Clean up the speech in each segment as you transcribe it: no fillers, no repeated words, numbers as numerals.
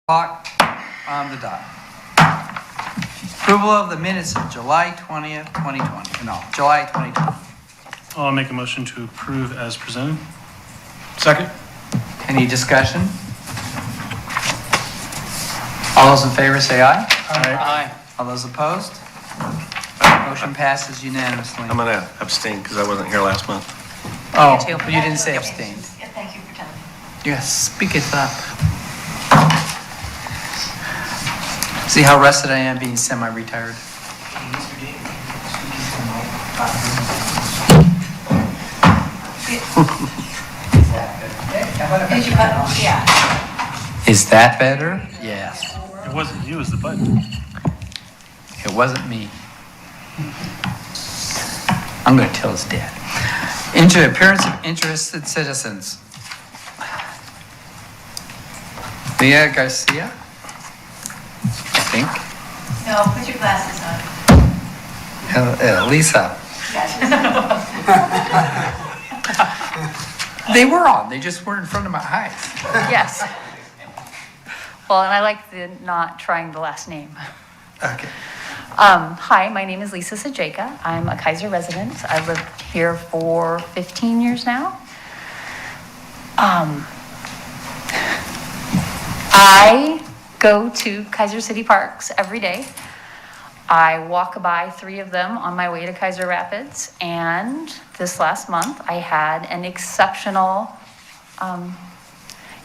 Clock on the dot. Approval of the minutes of July 20th, 2020. No, July 2020. I'll make a motion to approve as presented. Second. Any discussion? All those in favor say aye. Aye. All those opposed? Motion passes unanimously. I'm going to abstain because I wasn't here last month. Oh, but you didn't say abstained. Yeah, thank you for telling me. Yes, speak it up. See how rested I am being semi-retired? Did you cut off? Yeah. Is that better? Yes. It wasn't you, it was the button. It wasn't me. I'm going to tell his dad. Into appearance of interested citizens. Leah Garcia, I think. No, put your glasses on. Lisa. Gotcha. They were on, they just weren't in front of my eyes. Yes. Well, and I like the not trying the last name. Okay. Hi, my name is Lisa Sajeka. I'm a Keizer resident. I've lived here for 15 years now. I go to Keizer City Parks every day. I walk by 3 of them on my way to Keizer Rapids, and this last month I had an exceptional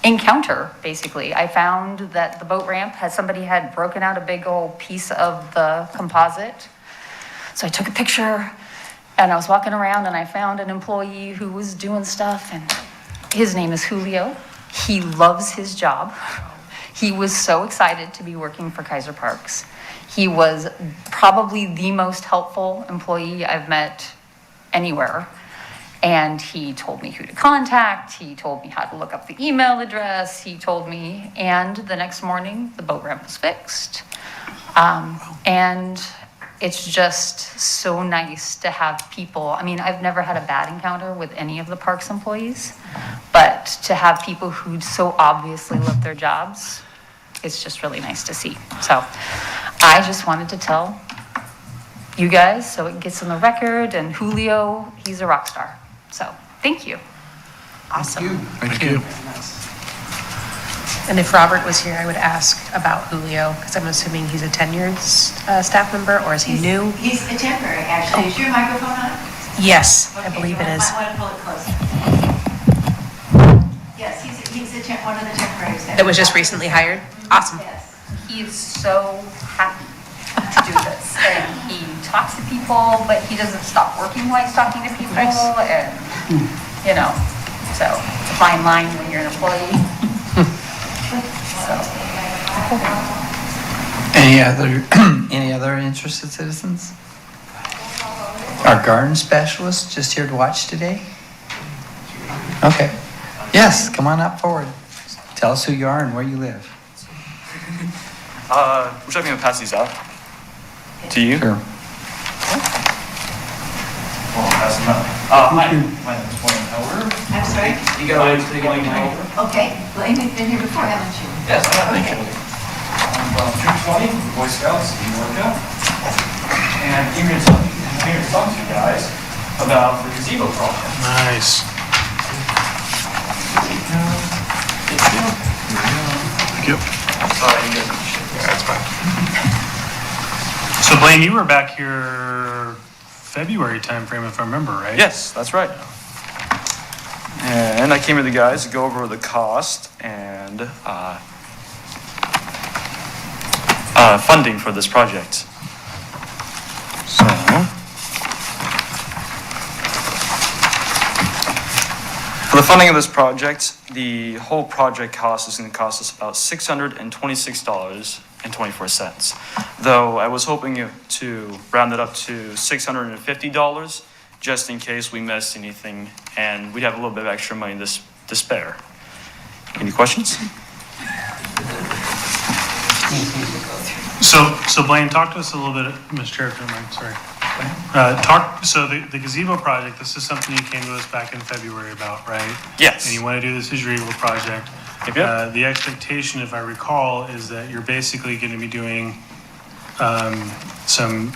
encounter, basically. I found that the boat ramp somebody had broken out a big old piece of the composite. So I took a picture and I was walking around and I found an employee who was doing stuff, and his name is Julio. He loves his job. He was so excited to be working for Keizer Parks. He was probably the most helpful employee I've met anywhere. And he told me who to contact. He told me how to look up the email address. He told me, and the next morning, the boat ramp was fixed. And it's just so nice to have people. I mean, I've never had a bad encounter with any of the parks employees, but to have people who so obviously love their jobs, it's just really nice to see. So I just wanted to tell you guys so it gets on the record, and Julio, he's a rock star. So, thank you. Awesome. Thank you. And if Robert was here, I would ask about Julio, because I'm assuming he's a tenured staff member, or is he new? He's a temporary, actually. Is your microphone on? Yes, I Okay, believe it you is. might want to pull it closer. Yes, he's one of the temporaries. That was just recently hired? Awesome. Yes. He's so happy to do this. And he talks to people, but he doesn't stop working while he's talking to people. Nice. And, you know, so it's a fine line when you're an employee. So, Any other interested citizens? Our garden specialist just here to watch today? Okay. Yes, come on up forward. Tell us who you are and where you live. Would you like me to pass these out to you? Sure. Well, pass them out. Hi, my name is Blaine Elder. I'm sorry? You got Blaine Elder? Okay. Blaine, you've been here before, haven't you? Yes, I have. Okay. I'm from 220, Boy Scouts in Norca. And I'm here to talk to you guys about the gazebo project. Nice. Thank you. Sorry, you guys. That's fine. So Blaine, you were back here February timeframe, if I remember, right? Yes, that's right. And I came with the guys to go over the cost and funding for this project. So, for the funding of this project, the whole project cost is going to cost us about $626.24. Though I was hoping to round it up to $650, just in case we missed anything, and we'd have a little bit of extra money to spare. Any questions? So Blaine, talk to us a little bit, Mr. Chair, if you don't mind, sorry. So the gazebo project, this is something you came to us back in February about, right? Yes. And you want to do this as your Eagle project. Yep. The expectation, if I recall, is that you're basically going to be doing some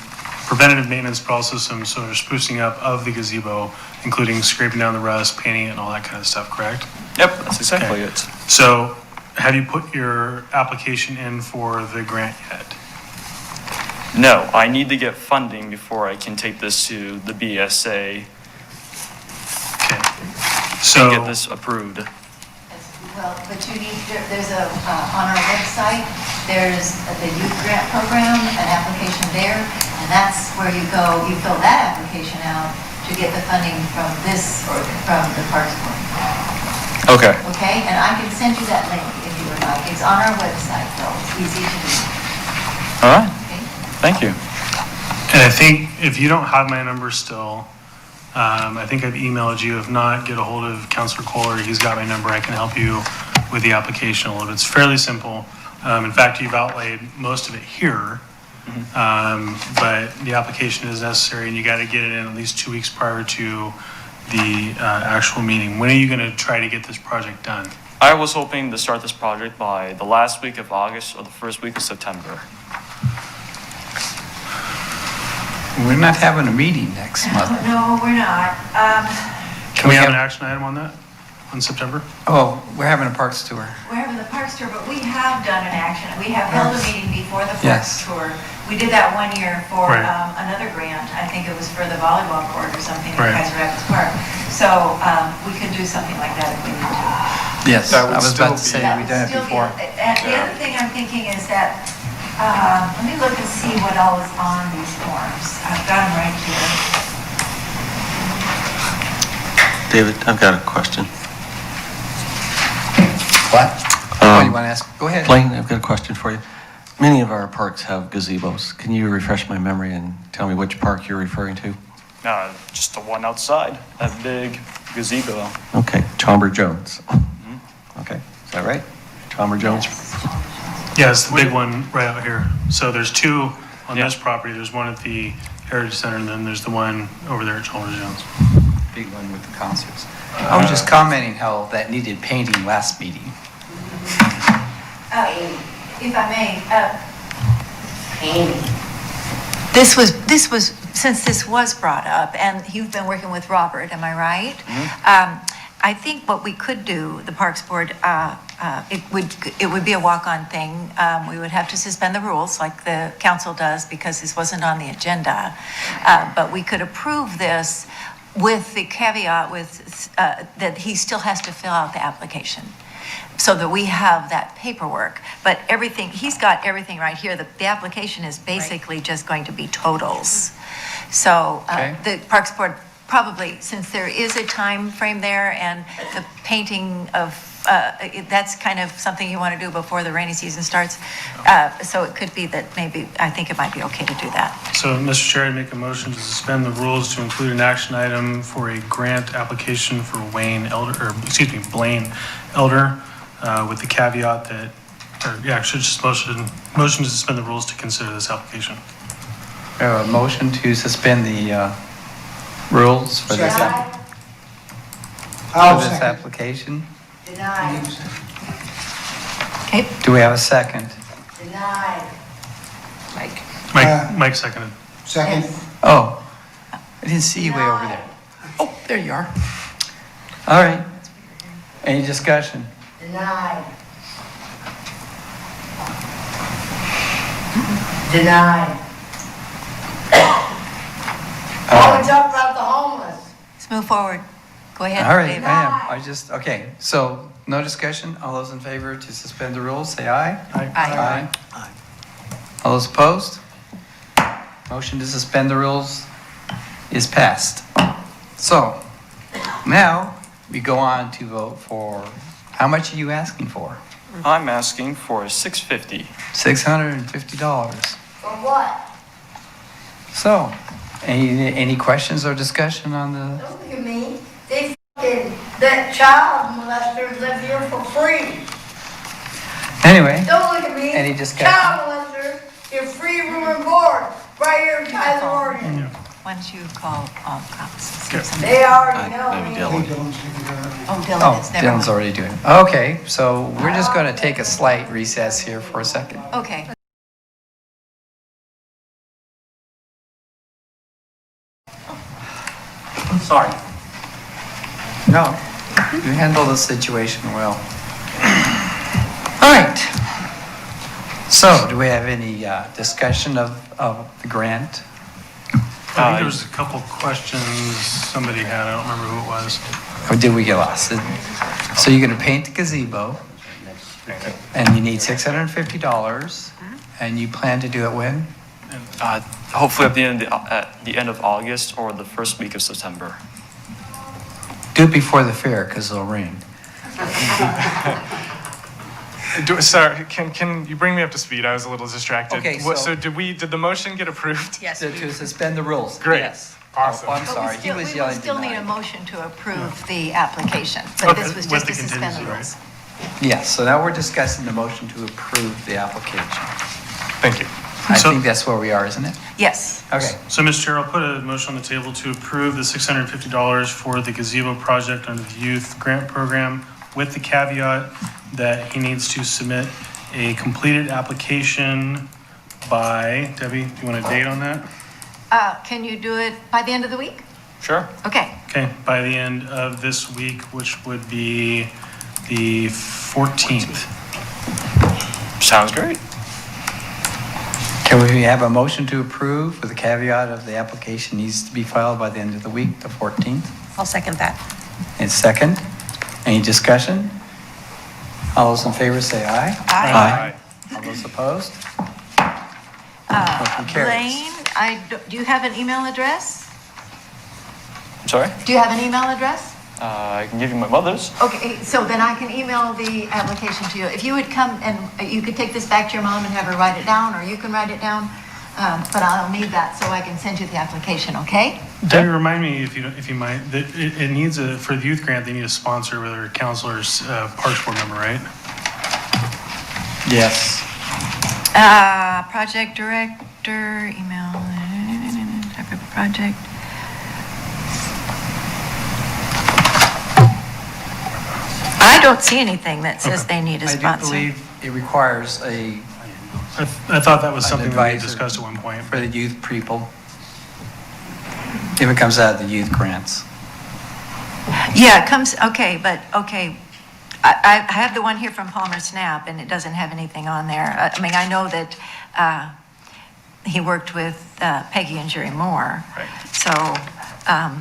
preventative maintenance, but also some sort of sprucing up of the gazebo, including scraping down the rust, painting it, and all that kind of stuff, correct? Yep, that's exactly Okay. it. So have you put your application in for the grant yet? No, I need to get funding before I can take this to the BSA Okay. and So, get this approved. Well, but you need, there's on our website, there's the youth grant program, an application there, and that's where you go, you fill that application out to get the funding from this, or from the Parks Board. Okay. Okay, and I can send you that link if you would like. It's on our website, though. It's easy to do. All right, Okay? thank you. and I think if you don't have my number still, I think I've emailed you. If not, get a hold of Counselor Kohler. He's got my number. I can help you with the application a little bit. It's fairly simple. In fact, you've outlaid most of it here. But the application is necessary and you got to get it in at least 2 weeks prior to the actual meeting. When are you going to try to get this project done? I was hoping to start this project by the last week of August or the first week of September. We're not having a meeting next month. No, we're not. Can we have an action item on that, on September? Oh, we're having a parks tour. We're having the parks tour, but we have done an action. We have held a meeting before the Yes. parks tour. We did that one year for Right. another grant. I think it was for the volleyball court or something in Right. Keizer Rapids Park. So we could do something like that if we need to. Yes, That I would was about to still say, That we've would done it still be- before. And the other thing I'm thinking is that, let me look and see what all is on these forms. I've got them right here. David, I've got a question. What? What do you want to ask? Go ahead. Blaine, I've got a question for you. Many of our parks have gazebos. Can you refresh my memory and tell me which park you're referring to? Just the one outside, that big gazebo. Okay, Chalmers Jones. Okay, is that right? Chalmers Jones? Yeah, it's the big one right out here. So there's two on Yeah. this property. There's one at the Heritage Center, and then there's the one over there at Chalmers Jones. Big one with the concerts. I was just commenting how that needed painting last meeting. If I may, this was, since this was brought up, and you've been working with Robert, am I right? I think what we could do, the Parks Board, it would be a walk-on thing. We would have to suspend the rules like the council does because this wasn't on the agenda. But we could approve this with the caveat that he still has to fill out the application, so that we have that paperwork. But everything, he's got everything right here. The application is basically just going to be totals. So Okay. the Parks Board probably, since there is a time frame there and the painting of, that's kind of something you want to do before the rainy season starts. So it could be that maybe, I think it might be okay to do that. So, Mr. Chair, I make a motion to suspend the rules to include an action item for a grant application for Blaine Elder, with the caveat that, should just motion to suspend the rules to consider this application. We have a motion to suspend the rules for this application. Denied. Okay. Do we have a second? Denied. Mike. Mike seconded. Second. Oh, I didn't see you way over there. Oh, there you are. All right. Any discussion? Denied. Denied. All talk about the homeless. Let's move forward. Go ahead. right, David. okay, so no discussion. All those in favor to suspend the rules, say aye. Aye. All those opposed? Motion to suspend the rules is passed. So now we go on to vote for, how much are you asking for? I'm asking for $650. $650. For what? So, any questions or discussion on the, Don't look at me. They that child molesters live here for free. anyway, Don't look at me. Any discussion? Child molesters, you're free room and board, right here in Keizer, Oregon. Why don't you call, see Okay. if somebody- They already know Maybe me. Dylan. Oh, Dylan Oh, is, never Dylan's mind. already doing it. Okay, so we're just going to take a slight recess here for a second. Okay. Sorry. No, you handle the situation well. All right. So, do we have any discussion of the grant? I think there was a couple questions somebody had, I don't remember who it was. Or did we get lost? So you're going to paint the gazebo, and you need $650, and you plan to do it when? Hopefully at the end of August or the first week of September. Do it before the fair, because it'll rain. Sorry, can you bring me up to speed? I was a little distracted. Okay, So did the motion get approved? Yes. To suspend the rules? Great. Yes. Awesome. Oh, I'm But sorry, he was we yelling would still need a denied. motion to approve the application, but Okay, this was with just to the suspend the contingency, rules. Yes, so now we're discussing the motion to approve the application. Thank you. I So- think that's where we are, isn't it? Yes. Okay. So, Mr. Chair, I'll put a motion on the table to approve the $650 for the gazebo project under the youth grant program with the caveat that he needs to submit a completed application by, Debbie, do you want a date on that? Can you do it by the end of the week? Sure. Okay. Okay, by the end of this week, which would be the 14th. Sounds great. Can we have a motion to approve with the caveat of the application needs to be filed by the end of the week, the 14th? I'll second that. And second, any discussion? All those in favor say aye. Aye. All those opposed? Motion carries. Lane, do you have an email address? I'm sorry? Do you have an email address? I can give you my mother's. Okay, so then I can email the application to you. If you would come and you could take this back to your mom and have her write it down, or you can write it down, but I'll need that so I can send you the application, okay? Debbie, remind me if you might, that it needs for the youth grant, they need a sponsor, whether a counselor or parks board member, right? Yes. Project director, email, type of project. I don't see anything that says they need a I do sponsor. believe it requires a, I thought that was An something that we advisor. discussed at one point. for the youth people, if it comes out of the youth grants. Yeah, it comes, okay, but, okay. I have the one here from Palmer Snap, and it doesn't have anything on there. I mean, I know that he worked with Peggy and Jerry Moore. Right. So,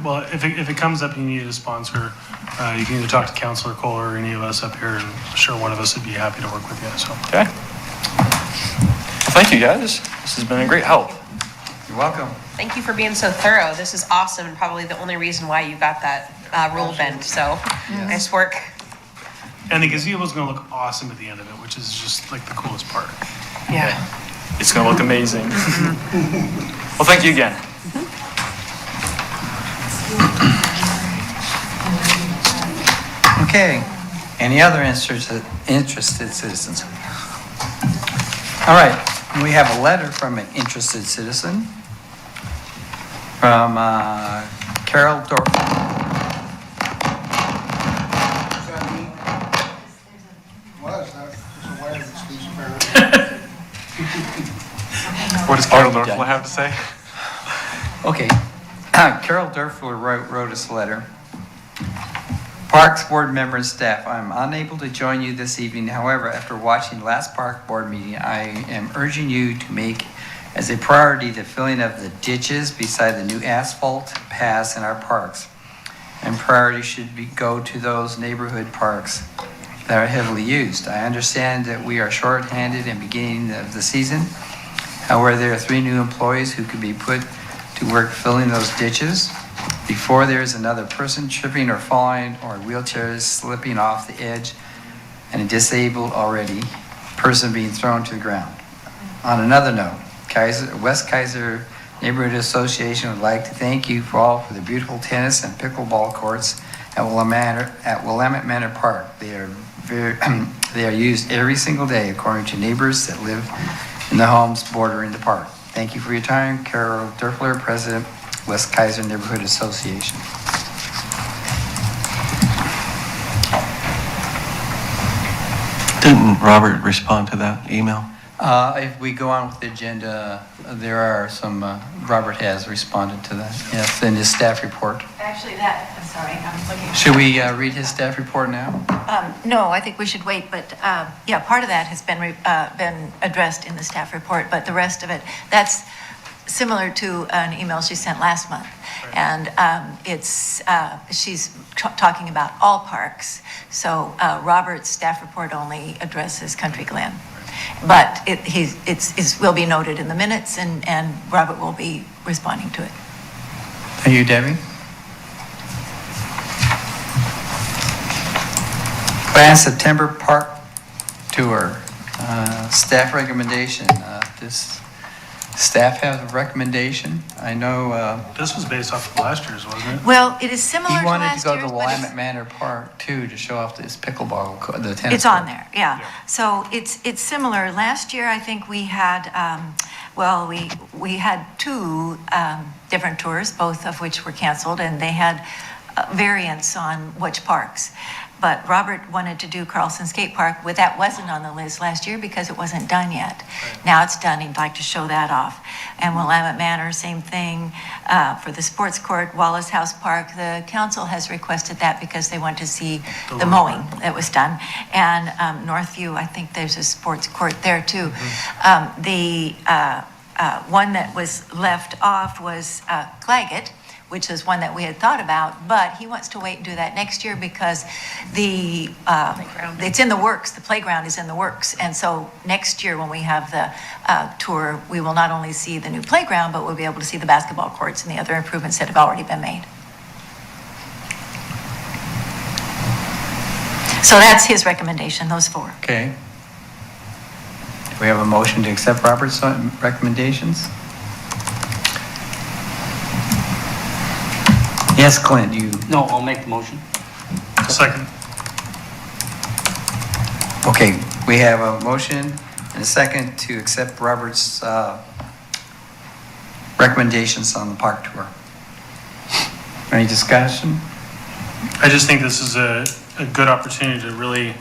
Well, if it comes up, you need a sponsor, you can either talk to Counselor Cole or any of us up here, and I'm sure one of us would be happy to work with you, so. Okay. Well, thank you, guys. This has been a great help. You're welcome. Thank you for being so thorough. This is awesome, and probably the only reason why you got that rule bent, so nice work. And the gazebo's gonna look awesome at the end of it, which is just like the coolest part. Yeah. It's going to look amazing. Well, thank you again. Okay, any other interested citizens? All right, we have a letter from an interested citizen from Carol Dorf. What does Carol Dorfler have to say? Okay, Carol Durfler wrote us a letter. Parks Board member and staff, I'm unable to join you this evening. However, after watching last Park Board meeting, I am urging you to make as a priority the filling of the ditches beside the new asphalt paths in our parks. And priority should go to those neighborhood parks that are heavily used. I understand that we are short-handed in beginning of the season. However, there are 3 new employees who could be put to work filling those ditches before there's another person tripping or falling or wheelchairs slipping off the edge and a disabled already person being thrown to the ground. On another note, West Keizer Neighborhood Association would like to thank you all for the beautiful tennis and pickleball courts at Willamette Manor Park. They are used every single day according to neighbors that live in the homes bordering the park. Thank you for your time. Carol Durfler, President, West Keizer Neighborhood Association. Didn't Robert respond to that email? If we go on with the agenda, there are some, Robert has responded to that, yes, in his staff report. Actually, I'm sorry, I'm looking. Should we read his staff report now? No, I think we should wait, but yeah, part of that has been addressed in the staff report, but the rest of it, that's similar to an email she sent last month. And she's talking about all parks. So Robert's staff report only addresses Country Glen. But it will be noted in the minutes, and Robert will be responding to it. Thank you, Debbie. Plan September Park Tour, staff recommendation. This staff has a recommendation. I know This was based off of last year's, wasn't it? Well, it is similar he to wanted to last go to year's, the but it's- Willamette Manor Park too, to show off this pickleball, the tennis. It's on court. there, yeah. So it's similar. Last year, I think we had, we had two different tours, both of which were canceled, and they had variants on which parks. But Robert wanted to do Carlson Skate Park, but that wasn't on the list last year because it wasn't done yet. Now it's done, he'd like to show that off. And Willamette Manor, same thing for the sports court. Wallace House Park, the council has requested that because they want to see the mowing that was done. And Northview, I think there's a sports court there too. The one that was left off was Claggett, which is one that we had thought about, but he wants to wait and do that next year because it's in the works, the playground is in the works. And so next year when we have the tour, we will not only see the new playground, but we'll be able to see the basketball courts and the other improvements that have already been made. So that's his recommendation, those four. Okay. Do we have a motion to accept Robert's recommendations? Yes, Clint, you, No, I'll make the motion. Second. okay, we have a motion and a second to accept Robert's recommendations on the park tour. Any discussion? I just think this is a good opportunity to really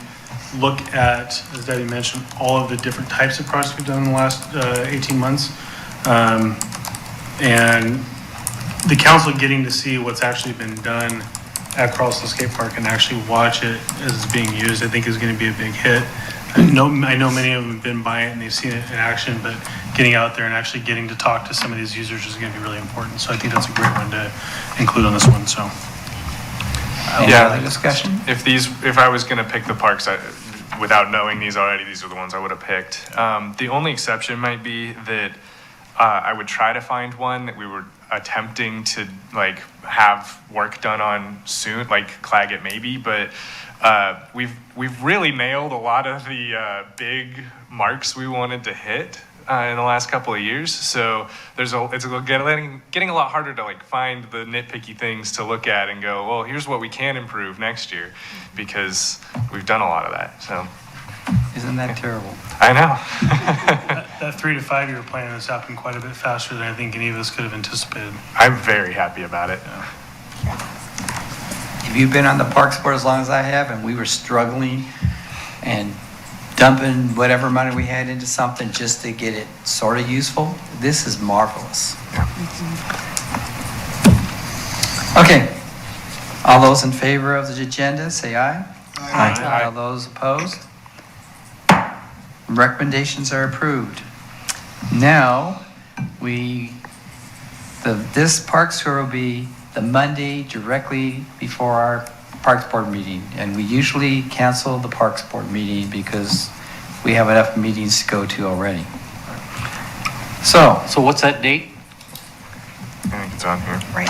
look at, as Debbie mentioned, all of the different types of projects we've done in the last 18 months. And the council getting to see what's actually been done at Carlson Skate Park and actually watch it as it's being used, I think is going to be a big hit. I know many of them have been by it and they've seen it in action, but getting out there and actually getting to talk to some of these users is going to be really important. So I think that's a great one to include on this one, so. Any Yeah. other discussion? If I was going to pick the parks, without knowing these already, these are the ones I would have picked. The only exception might be that I would try to find one that we were attempting to like have work done on soon, like Claggett maybe, but we've really nailed a lot of the big marks we wanted to hit in the last couple of years. So it's getting a lot harder to like find the nitpicky things to look at and go, well, here's what we can improve next year, because we've done a lot of that. So Isn't that terrible? I know. That 3 to 5 year plan has happened quite a bit faster than I think any of us could have anticipated. I'm very happy about it. If you've been on the Parks Board as long as I have, and we were struggling and dumping whatever money we had into something just to get it sort of useful, this is marvelous. Okay. All those in favor of the agenda, say aye. Aye. All those opposed? Recommendations are approved. Now, this Parks Tour will be the Monday directly before our Parks Board meeting. And we usually cancel the Parks Board meeting because we have enough meetings to go to already. So, So what's that date? I think it's on here. Right.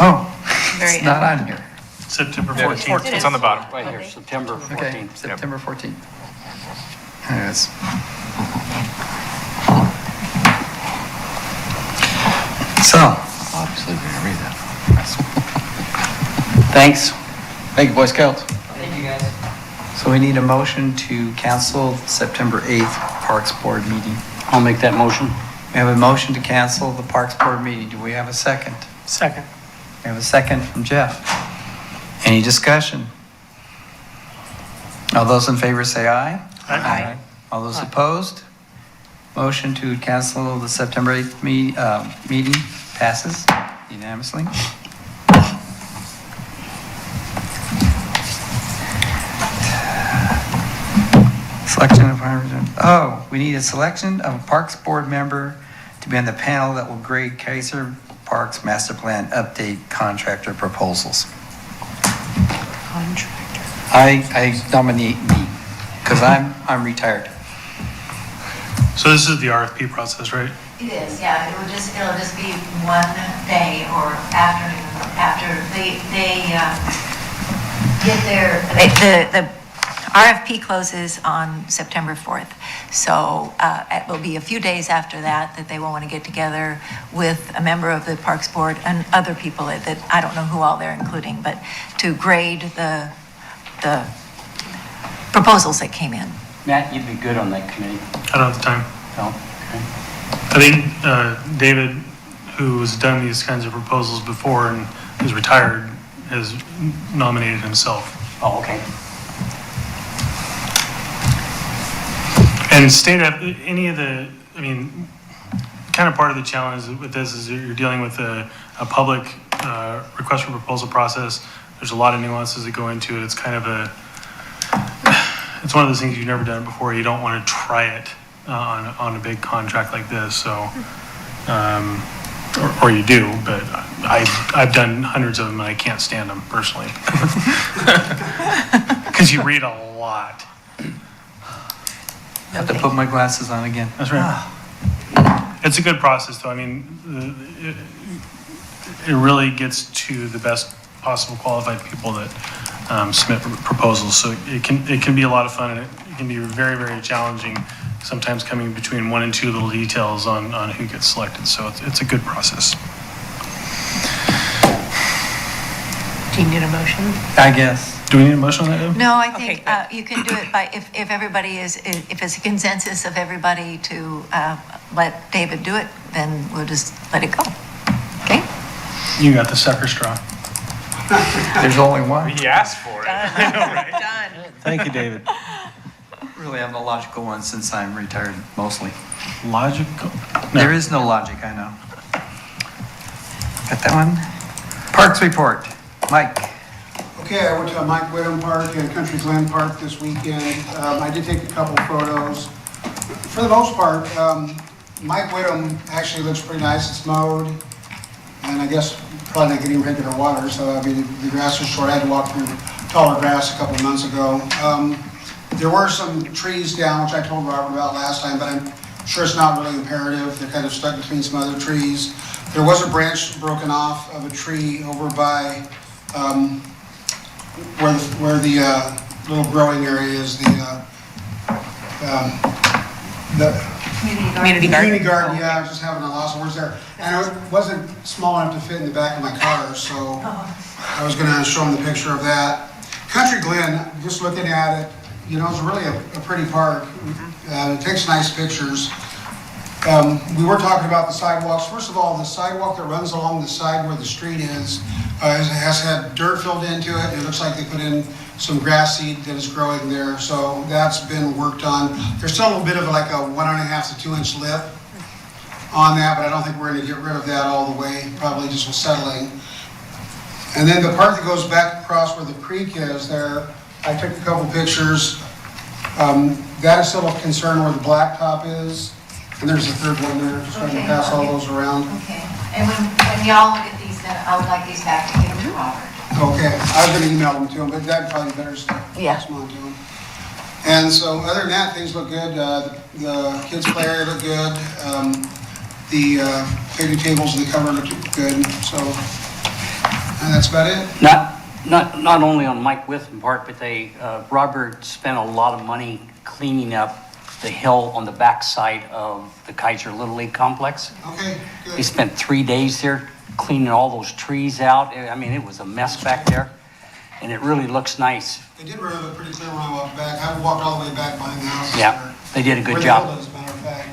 Very it's not on here. September Yeah, 14th. it's on the bottom. Right here, September Okay, 14th. September 14th. Yes. So, Obviously, we're gonna read that. Thanks. Thank you, Boy Scouts. so we need a motion to cancel September 8th Parks Board meeting. I'll make that motion. We have a motion to cancel the Parks Board meeting. Do we have a second? Second. We have a second from Jeff. Any discussion? All those in favor say aye. Aye. All those opposed? Motion to cancel the September 8th meeting passes unanimously. Selection of, we need a selection of a Parks Board member to be on the panel that will grade Keizer Parks Master Plan Update Contractor Proposals. I nominate me, because I'm retired. So this is the RFP process, right? It is, yeah, it'll just be one day or afternoon after they get the RFP closes on September 4th. So it will be a few days after that they will want to get together with a member of the Parks Board and other people that I don't know who all they're including, but to grade the proposals that came in. Matt, you'd be good on that committee. I don't have the time. No? Okay. I think David, who has done these kinds of proposals before and is retired, has nominated himself. Oh, okay. And kind of part of the challenge with this is you're dealing with a public request for proposal process. There's a lot of nuances that go into it. It's kind of it's one of those things you've never done before. You don't want to try it on a big contract like this. So, or you do, but I've done hundreds of them and I can't stand them personally because you read a lot. I have to put my glasses on again. That's right. It's a good process, though. I mean, it really gets to the best possible qualified people that submit proposals. So it can be a lot of fun, and it can be very, very challenging. Sometimes coming between one and two little details on who gets selected. So it's a good process. Do you need a motion? I guess. Do we need a motion on that, Deb? No, I think Okay, you can do it by, if everybody if it's a consensus of everybody to let David do it, then we'll just let it go. Okay? You got the sucker straw. There's only one. He asked for it. Done. Thank you, David. Really, I'm the logical one since I'm retired mostly. Logical. There is no logic, I know. Got that one? Parks report. Mike. Okay, I went to Mike Whittam Park and Country Glen Park this weekend. I did take a couple photos. For the most part, Mike Whittam actually looks pretty nice. It's mowed, and I guess probably not getting regular water, so I mean, the grass is short. I had to walk through taller grass a couple of months ago. There were some trees down, which I told Robert about last time, but I'm sure it's not really imperative. They're kind of stuck between some other trees. There was a branch broken off of a tree over by where the little growing area is, the Community garden. community garden. Yeah, I was just having a loss of words there. And it wasn't small enough to fit in the back of my car, so I was going to show them the picture of that. Country Glen, just looking at it, you know, it's really a pretty park. It takes nice pictures. We were talking about the sidewalks. First of all, the sidewalk that runs along the side where the street is has had dirt filled into it. It looks like they put in some grass seed that is growing there, so that's been worked on. There's still a little bit of like a 1.5 to 2 inch lip on that, but I don't think we're going to get rid of that all the way, probably just with settling. And then the part that goes back across where the creek is there, I took a couple pictures. That is still a concern where the blacktop is. And there's a third one there, just trying to pass all those around. Okay. And when y'all look at these, then I would like these back to give them to Robert. Okay, I was gonna email them to him, but that'd probably be better stuff. Yeah. Pass them on to him. And so other than that, things look good. The kids' play area look good. The picnic tables and the cover look good, so, and that's about it. Not only on Mike Whittam Park, but Robert spent a lot of money cleaning up the hill on the backside of the Keizer Little League complex. Okay, He good. spent 3 days there cleaning all those trees out. I mean, it was a mess back there, and it really looks nice. They did really look pretty clear when I walked back. I walked all the way back behind the house. Yeah, they did a good Where the job. hill is, as a matter of fact.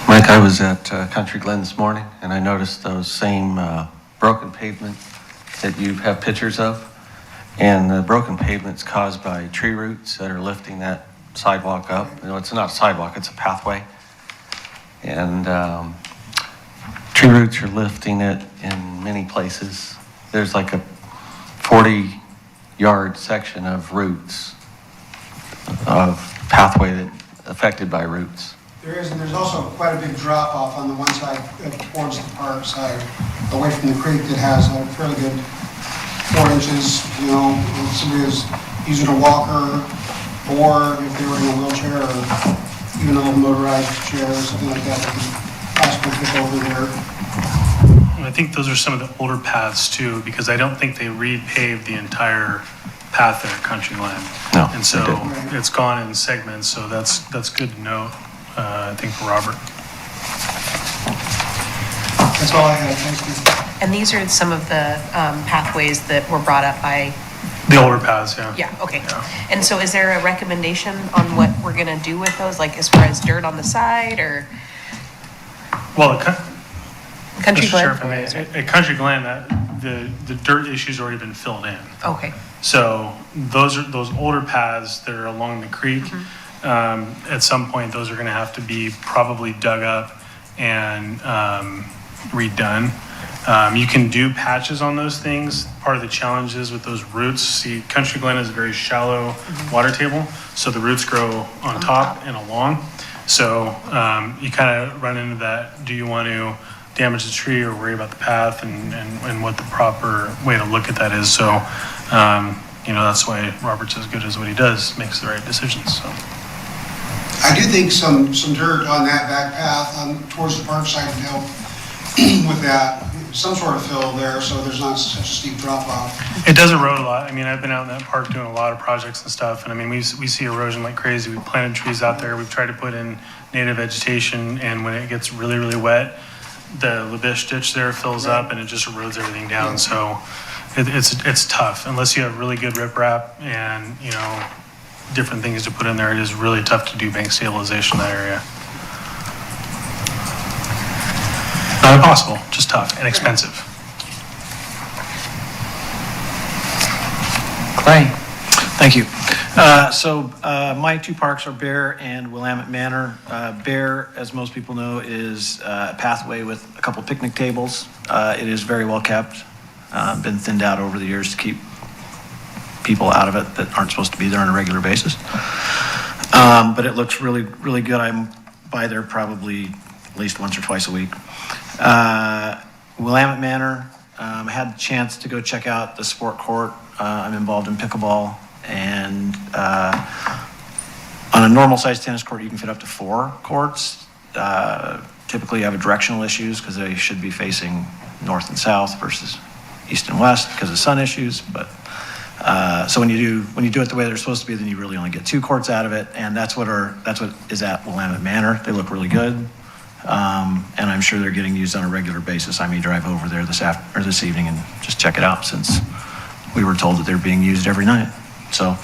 My Mike, I was at Country Glen this morning, and I noticed those same broken pavement that you have pictures of. And the broken pavement's caused by tree roots that are lifting that sidewalk up. You know, it's not a sidewalk, it's a pathway. And tree roots are lifting it in many places. There's like a 40-yard section of roots, of pathway that affected by roots. There is, and there's also quite a big drop off on the one side towards the park side, away from the creek that has a fairly good 4 inches, you know, if somebody is using a walker, or if they were in a wheelchair, or even a little motorized chair or something like that, they can possibly fit over there. And I think those are some of the older paths too, because I don't think they repaved the entire path there at Country Glen. No, And so they didn't. it's gone in segments, so that's good to know, I think, for Robert. That's all I had, thank you. And these are some of the pathways that were brought up by, The older paths, yeah. yeah, okay. Yeah. And so is there a recommendation on what we're gonna do with those, like as far as dirt on the side or Well, Country Mr. Glen? Sheriff, I mean, at Country Glen, the dirt issue's already been filled in. Okay, So those older paths that are along the creek, at some point, those are gonna have to be probably dug up and redone. You can do patches on those things. Part of the challenge is with those roots. See, Country Glen is a very shallow water table, so the roots grow on top and along. So you kind of run into that. Do you want to damage the tree or worry about the path and what the proper way to look at that is? So, you know, that's why Robert's as good as what he does, makes the right decisions. So. I do think some dirt on that back path towards the park side would help with that, some sort of fill there so there's not such a steep drop off. It does erode a lot. I mean, I've been out in that park doing a lot of projects and stuff, and I mean, we see erosion like crazy. We've planted trees out there. We've tried to put in native vegetation, and when it gets really, really wet, the Labiche ditch there fills up and it just erodes everything down. So it's tough. Unless you have really good riprap and, you know, different things to put in there, it is really tough to do bank stabilization in that area. Not impossible, just tough and expensive. Clay? Thank you. My two parks are Bear and Willamette Manor. Bear, as most people know, is a pathway with a couple picnic tables. It is very well kept, been thinned out over the years to keep people out of it that aren't supposed to be there on a regular basis. But it looks really, really good. I'm by there probably at least once or twice a week. Willamette Manor, I had the chance to go check out the sport court. I'm involved in pickleball, and on a normal sized tennis court, you can fit up to 4 courts. Typically, you have directional issues because they should be facing north and south versus east and west because of sun issues. But so when you do it the way they're supposed to be, then you really only get 2 courts out of it, and that's what is at Willamette Manor. They look really good. And I'm sure they're getting used on a regular basis. I may drive over there this evening and just check it out since we were told that they're being used every night. So,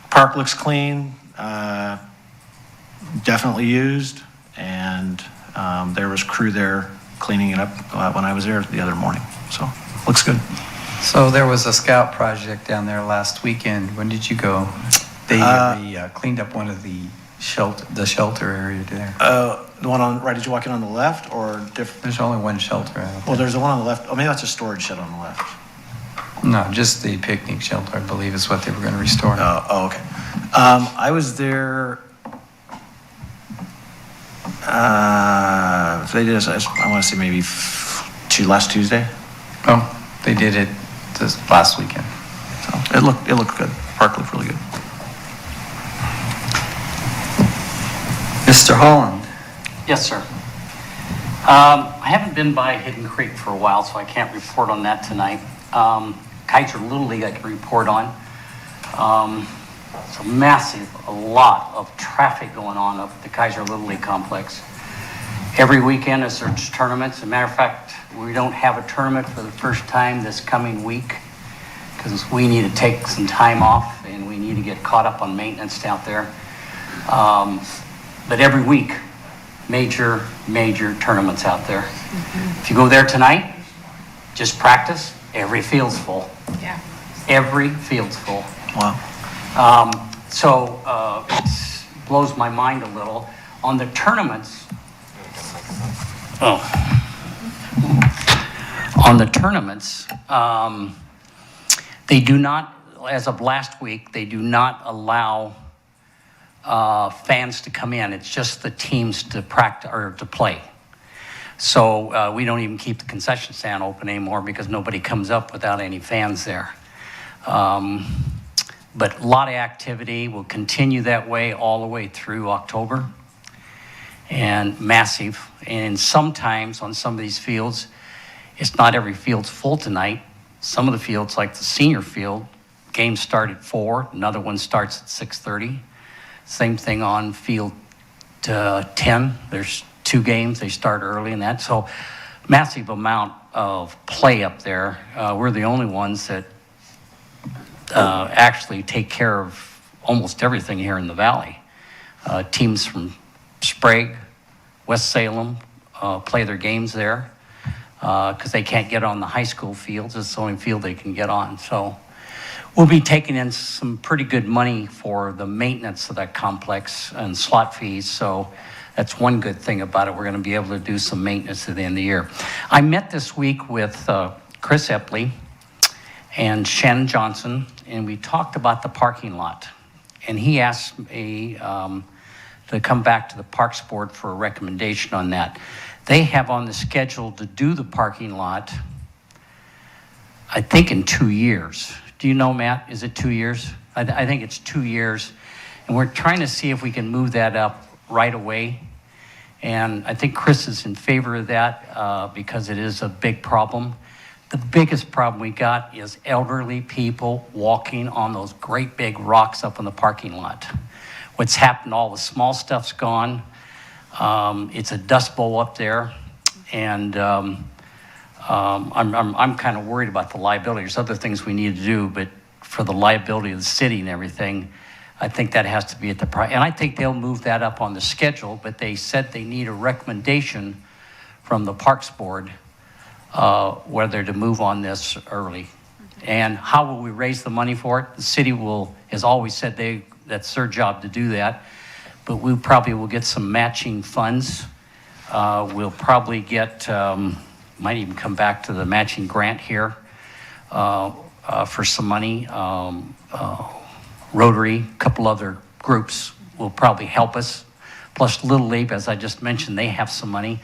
park looks clean, definitely used, and there was crew there cleaning it up when I was there the other morning. So, looks good. So there was a scout project down there last weekend. When did you go? They cleaned up one of the shelter area there. The one on right as you walk in on the left, or different? There's only one shelter out there. Well, there's the one on the left. Oh, maybe that's a storage shed on the left. No, just the picnic shelter, I believe, is what they were going to restore. Okay. I was there. They did. I want to say maybe last Tuesday. Oh, they did it this last weekend. So it looked good. Park looked really good. Mr. Holland? Yes, sir. I haven't been by Hidden Creek for a while, so I can't report on that tonight. Keizer Little League I can report on. It's a lot of traffic going on up at the Keizer Little League complex. Every weekend there's tournaments. As a matter of fact, we don't have a tournament for the first time this coming week because we need to take some time off and we need to get caught up on maintenance out there. But every week major, major tournaments out there. If you go there tonight, just practice, every field's full. Yeah. Every field's full. Wow. So it blows my mind a little. On the tournaments, they do not, as of last week, they do not allow fans to come in. It's just the teams to practice or to play. So we don't even keep the concession stand open anymore because nobody comes up without any fans there. But a lot of activity will continue that way all the way through October, and massive. And sometimes on some of these fields, it's not every field's full tonight. Some of the fields, like the senior field, games start at 4, another one starts at 6:30. Same thing on field 10. There's 2 games, they start early and that. So massive amount of play up there. We're the only ones that actually take care of almost everything here in the valley. Teams from Sprague, West Salem play their games there because they can't get on the high school fields. It's the only field they can get on. So we'll be taking in some pretty good money for the maintenance of that complex and slot fees. So that's one good thing about it. We're going to be able to do some maintenance at the end of the year. I met this week with Chris Epley and Shannon Johnson, and we talked about the parking lot. And he asked me to come back to the Parks Board for a recommendation on that. They have on the schedule to do the parking lot, I think in 2 years. Do you know, Matt? Is it 2 years? I think it's 2 years. And we're trying to see if we can move that up right away. And I think Chris is in favor of that because it is a big problem. The biggest problem we got is elderly people walking on those great big rocks up in the parking lot. What's happened, all the small stuff's gone. It's a dust bowl up there. And I'm kind of worried about the liability. There's other things we need to do, but for the liability of the city and everything, I think that has to be at the price. And I think they'll move that up on the schedule, but they said they need a recommendation from the Parks Board whether to move on this early. And how will we raise the money for it? The city has always said that's their job to do that, but we probably will get some matching funds. We'll probably get, might even come back to the matching grant here for some money. Rotary, a couple other groups will probably help us. Plus Little League, as I just mentioned, they have some money.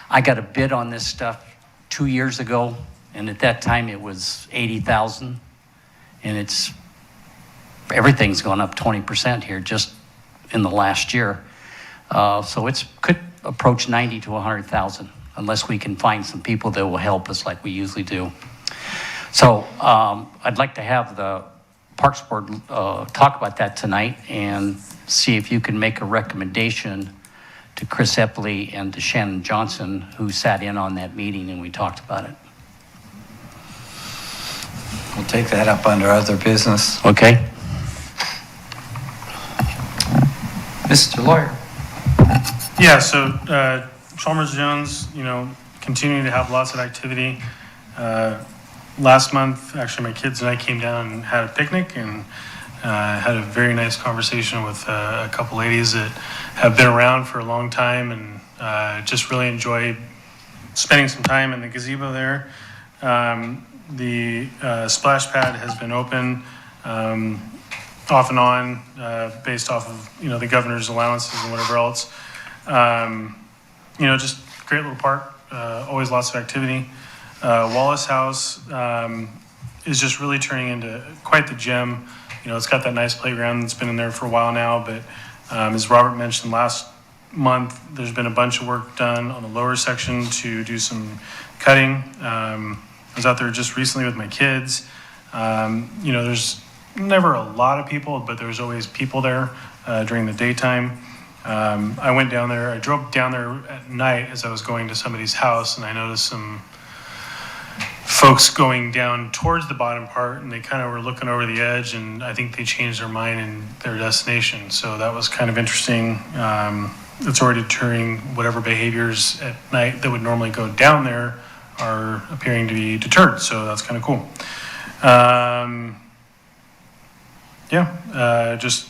I got a bid on this stuff 2 years ago, and at that time it was $80,000, and everything's gone up 20% here just in the last year. So it could approach 90 to 100,000 unless we can find some people that will help us like we usually do. So I'd like to have the Parks Board talk about that tonight and see if you can make a recommendation to Chris Epley and to Shannon Johnson, who sat in on that meeting and we talked about it. We'll take that up under other business. Okay. Mr. Lawyer. Yeah, so Chalmers Jones, continuing to have lots of activity. Last month, actually, my kids and I came down and had a picnic and had a very nice conversation with a couple ladies that have been around for a long time and just really enjoy spending some time in the gazebo there. The splash pad has been open off and on based off of the governor's allowances and whatever else. Just great little park, always lots of activity. Wallace House is just really turning into quite the gem. It's got that nice playground that's been in there for a while now, but as Robert mentioned last month, there's been a bunch of work done on the lower section to do some cutting. I was out there just recently with my kids. There's never a lot of people, but there's always people there during the daytime. I went down there, I drove down there at night as I was going to somebody's house, and I noticed some folks going down towards the bottom part, and they kind of were looking over the edge, and I think they changed their mind and their destination. So that was kind of interesting. it's already deterring whatever behaviors at night that would normally go down there are appearing to be deterred. So that's kind of cool. Just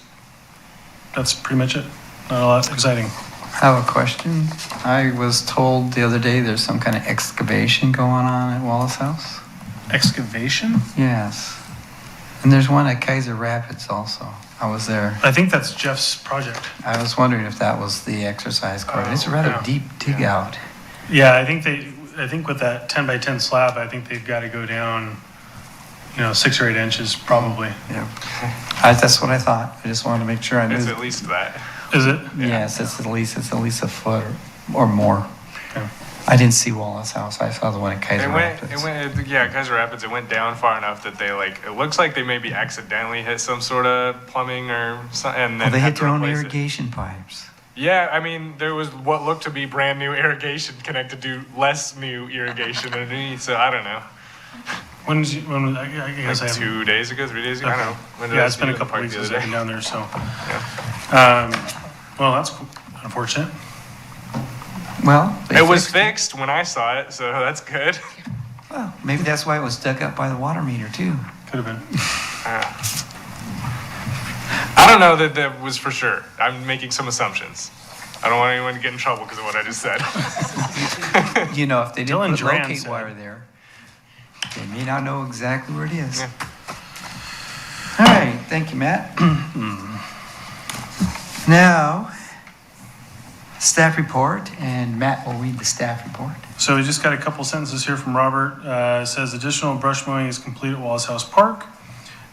that's pretty much it. Not a lot exciting. I have a question. I was told the other day there's some kind of excavation going on at Wallace House. Excavation? Yes. And there's one at Keizer Rapids also. I was there. I think that's Jeff's project. I was wondering if that was the exercise court. It's a rather yeah. deep dig out. Yeah, I think with that 10 by 10 slab, I think they've got to go down, 6 or 8 inches probably. Yeah. That's what I thought. I just wanted to make sure I knew. It's at least that. Is it? Yes, it's at least a foot or more. Okay. I didn't see Wallace House. I saw the one at Keizer Rapids. Keizer Rapids, it went down far enough that they it looks like they maybe accidentally hit some sort of plumbing or something. And then Well, they had hit to their own replace it. irrigation pipes. Yeah, I mean, there was what looked to be brand new irrigation connected to less new irrigation underneath, so I don't know. When I guess Like I 2 days ago, 3 days ago, I don't know. When did I Yeah, it's see been a you in the couple park weeks the other since I've day? been down there, so. Yeah. Well, that's unfortunate. Well, they It was fixed fixed when I saw it, so that's good. Well, maybe that's why it was dug up by the water meter too. Could have been. I don't know that was for sure. I'm making some assumptions. I don't want anyone to get in trouble because of what I just said. If they Dylan didn't put Duran locate said- wire there, they may not know exactly where it is. Yeah. All right, thank you, Matt. Now, staff report, and Matt will read the staff report. So we just got a couple sentences here from Robert. It says additional brush mowing is complete at Wallace House Park.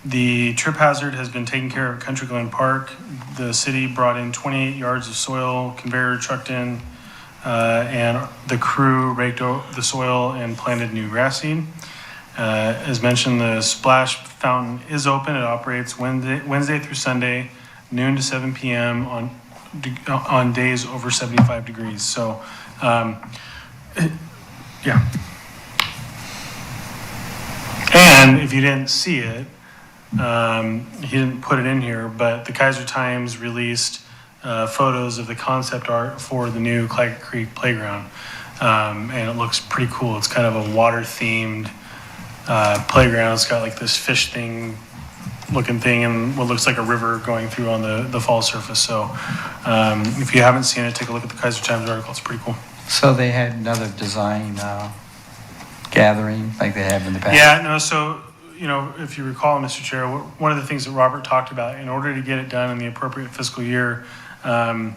The trip hazard has been taken care of at Country Glen Park. The city brought in 28 yards of soil, conveyor trucked in, and the crew raked the soil and planted new grass seed. As mentioned, the splash fountain is open. It operates Wednesday through Sunday, noon to 7 p.m. on days over 75 degrees. So, yeah. And if you didn't see it, he didn't put it in here, but the Keizer Times released photos of the concept art for the new Claggett Creek playground. And it looks pretty cool. It's kind of a water-themed playground. It's got like this fish thing looking thing and what looks like a river going through on the fall surface. So if you haven't seen it, take a look at the Keizer Times article. It's pretty cool. So they had another design gathering like they have in the past? Yeah, no, so, if you recall, Mr. Chair, one of the things that Robert talked about, in order to get it done in the appropriate fiscal year, and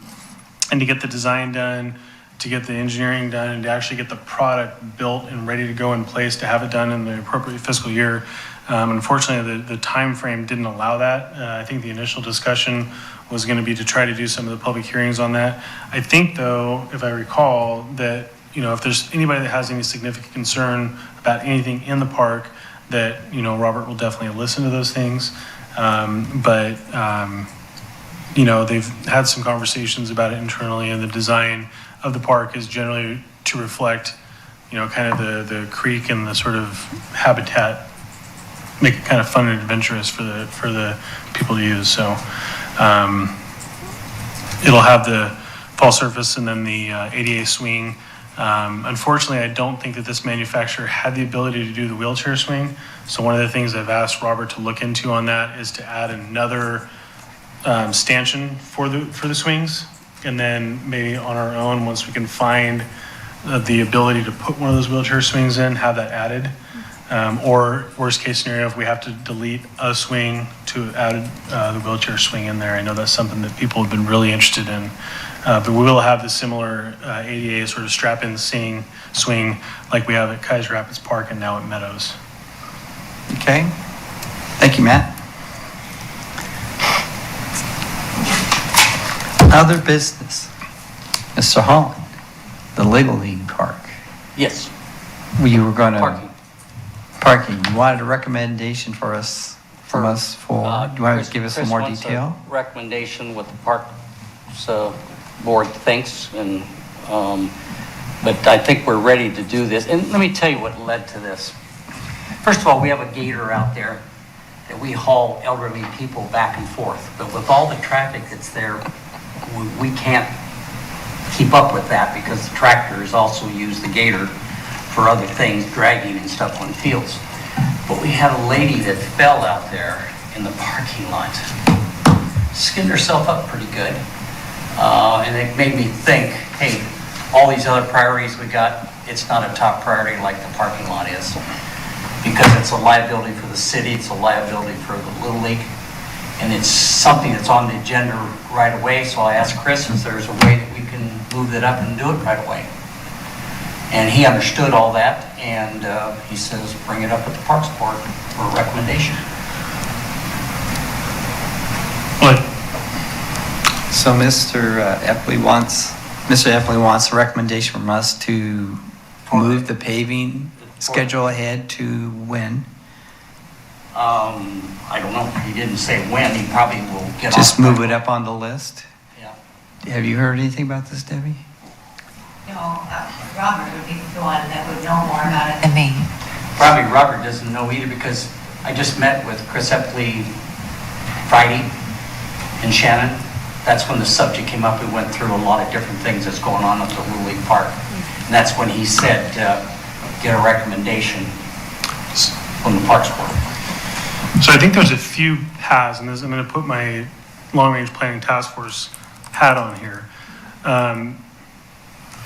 to get the design done, to get the engineering done, and to actually get the product built and ready to go in place to have it done in the appropriate fiscal year, unfortunately, the time frame didn't allow that. I think the initial discussion was going to be to try to do some of the public hearings on that. I think, though, if I recall, that, if there's anybody that has any significant concern about anything in the park, that, Robert will definitely listen to those things. They've had some conversations about it internally, and the design of the park is generally to reflect, kind of the creek and the sort of habitat, make it kind of fun and adventurous for the people to use. So it'll have the fall surface and then the ADA swing. Unfortunately, I don't think that this manufacturer had the ability to do the wheelchair swing. So one of the things I've asked Robert to look into on that is to add another stanchion for the swings. And then maybe on our own, once we can find the ability to put one of those wheelchair swings in, have that added. Or worst case scenario, if we have to delete a swing to add the wheelchair swing in there. I know that's something that people have been really interested in. But we will have the similar ADA sort of strap-in swing like we have at Keizer Rapids Park and now at Meadows. Okay. Thank you, Matt. Other business. Mr. Holland, the Little League Park. Yes, You were going to... parking. Parking. You wanted a recommendation from us for, do you want to give us some more Chris wants a detail? recommendation what the parks board thinks, and but I think we're ready to do this. And let me tell you what led to this. First of all, we have a gator out there that we haul elderly people back and forth. But with all the traffic that's there, we can't keep up with that because the tractors also use the gator for other things, dragging and stuff on fields. But we had a lady that fell out there in the parking lot, skinned herself up pretty good. And it made me think, hey, all these other priorities we got, it's not a top priority like the parking lot is. Because it's a liability for the city, it's a liability for the Little League, and it's something that's on the agenda right away. So I asked Chris if there's a way that we can move it up and do it right away. And he understood all that, and he says, bring it up at the Parks Board for a recommendation. So Mr. Epley wants a recommendation from us to move the paving schedule ahead to when? I don't know, he didn't say when, he probably will get on. Just move it up on the list? Yeah. Have you heard anything about this, Debbie? No, Robert would be the one that would know more about it than me. Probably Robert doesn't know either because I just met with Chris Epley Friday in Shannon. That's when the subject came up. We went through a lot of different things that's going on at the Little League Park. And that's when he said, get a recommendation from the Parks Board. So I think there's a few paths, and I'm going to put my long-range planning task force hat on here.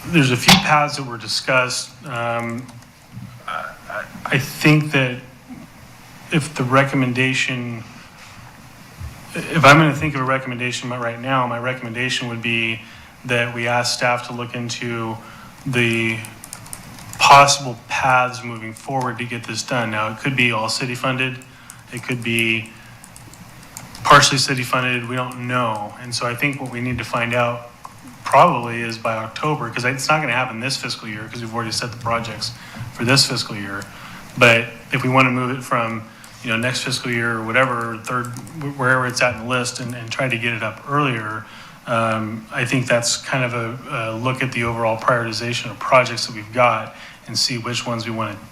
There's a few paths that were discussed. I think that if the recommendation, if I'm going to think of a recommendation right now, my recommendation would be that we ask staff to look into the possible paths moving forward to get this done. Now, it could be all city funded. It could be partially city funded. We don't know. And so I think what we need to find out probably is by October, because it's not going to happen this fiscal year because we've already set the projects for this fiscal year. But if we want to move it from, next fiscal year or whatever, third, wherever it's at in the list and try to get it up earlier, I think that's kind of a look at the overall prioritization of projects that we've got and see which ones we want to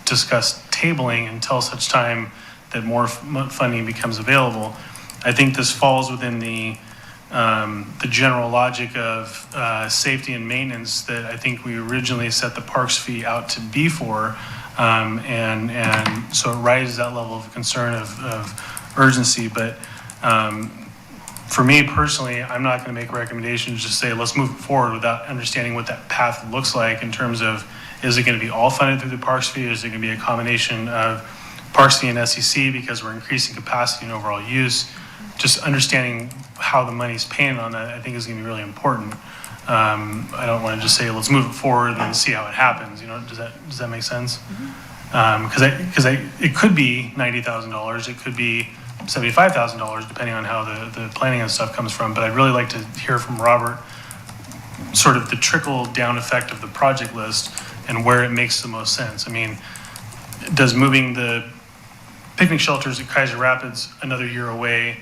discuss tabling until such time that more funding becomes available. I think this falls within the general logic of safety and maintenance that I think we originally set the parks fee out to be for. And so it raises that level of concern of urgency. But for me personally, I'm not going to make recommendations, just say, let's move forward without understanding what that path looks like in terms of, is it going to be all funded through the parks fee? Is it going to be a combination of parks fee and SEC because we're increasing capacity and overall use? Just understanding how the money's paying on that, I think is going to be really important. I don't want to just say, let's move it forward and see how it happens. Does that make sense? Because it could be $90,000. It could be $75,000, depending on how the planning and stuff comes from. But I'd really like to hear from Robert sort of the trickle down effect of the project list and where it makes the most sense. I mean, does moving the picnic shelters at Keizer Rapids another year away,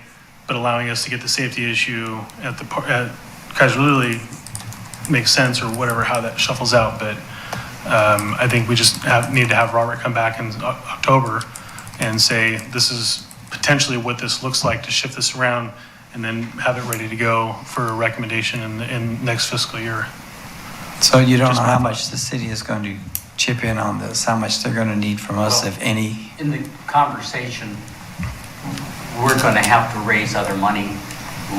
but allowing us to get the safety issue at Keizer Lily makes sense, or whatever, how that shuffles out. But I think we just need to have Robert come back in October and say, this is potentially what this looks like to shift this around, and then have it ready to go for a recommendation in next fiscal year. So you don't know how much the city is going to chip in on this, how much they're going to need from us, if any? In the conversation, we're going to have to raise other money.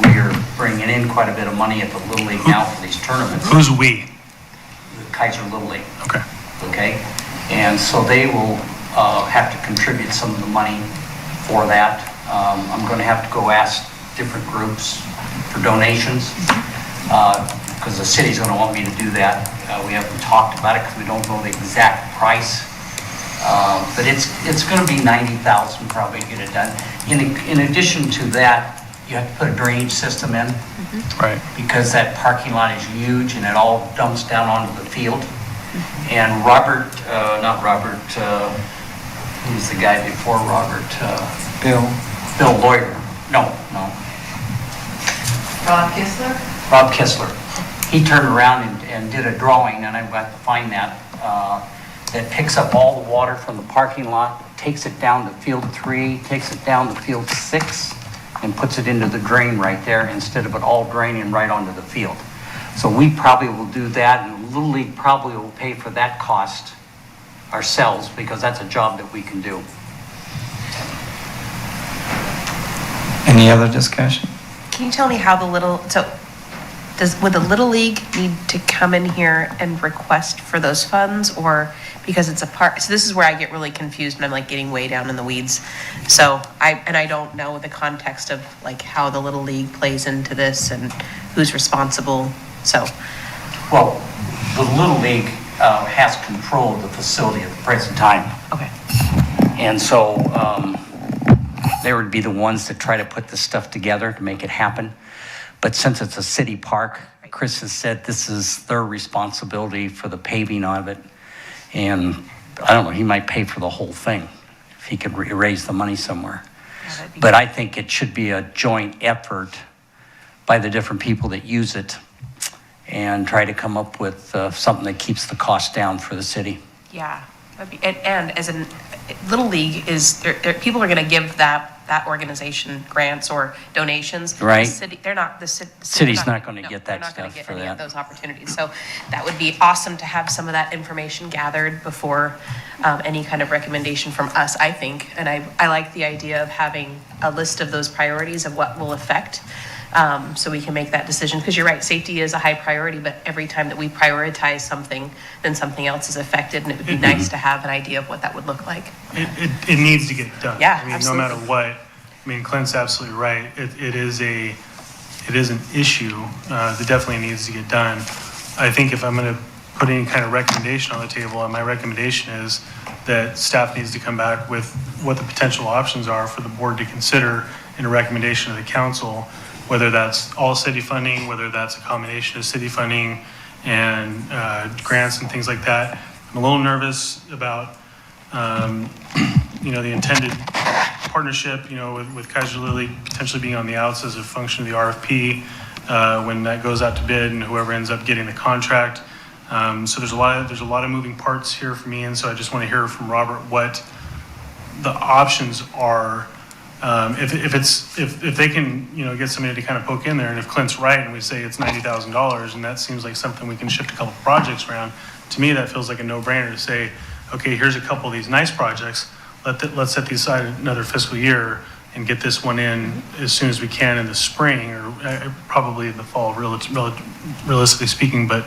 We're bringing in quite a bit of money at the Little League now for these tournaments. Who's we? The Keizer Little League. Okay. Okay? And so they will have to contribute some of the money for that. I'm going to have to go ask different groups for donations because the city's going to want me to do that. We haven't talked about it because we don't know the exact price. But it's going to be $90,000 probably to get it done. In addition to that, you have to put a drainage system in. Right. Because that parking lot is huge and it all dumps down onto the field. And who's the guy before Robert? Bill Lawyer. No. Rob Kissler. He turned around and did a drawing, and I've got to find that, that picks up all the water from the parking lot, takes it down to field 3, takes it down to field 6, and puts it into the drain right there instead of it all draining right onto the field. So we probably will do that, and Little League probably will pay for that cost ourselves, because that's a job that we can do. Any other discussion? Can you tell me how would the Little League need to come in here and request for those funds, or because it's a park? So this is where I get really confused and I'm like getting way down in the weeds. So I don't know the context of like how the Little League plays into this and who's responsible. So, Well, the Little League has control of the facility at the present time. okay. And so they would be the ones that try to put this stuff together to make it happen. But since it's a city park, Chris has said this is their responsibility for the paving of it. And I don't know, he might pay for the whole thing if he could raise the money somewhere. But I think it should be a joint effort by the different people that use it and try to come up with something that keeps the cost down for the city. Yeah. And as in Little League is, people are going to give that organization grants or donations. Right. The city, they're not, the City's not going to get that they're not going stuff to get for any of that. those opportunities. So that would be awesome to have some of that information gathered before any kind of recommendation from us, I think. And I like the idea of having a list of those priorities of what will affect, so we can make that decision. Because you're right, safety is a high priority, but every time that we prioritize something, then something else is affected, and it would be nice to have an idea of what that would look like. It needs to get done. Yeah, I mean, absolutely. no matter what, I mean, Clint's absolutely right. It is an issue that definitely needs to get done. I think if I'm going to put any kind of recommendation on the table, and my recommendation is that staff needs to come back with what the potential options are for the board to consider in a recommendation to the council, whether that's all city funding, whether that's a combination of city funding and grants and things like that. I'm a little nervous about, the intended partnership, with Keizer Lilly potentially being on the outs as a function of the RFP when that goes out to bid and whoever ends up getting the contract. So there's a lot of moving parts here for me, and so I just want to hear from Robert what the options are. If they can, get somebody to kind of poke in there, and if Clint's right and we say it's $90,000 and that seems like something we can shift a couple projects around, to me that feels like a no-brainer to say, okay, here's a couple of these nice projects. Let's set these aside another fiscal year and get this one in as soon as we can in the spring, or probably in the fall, realistically speaking. But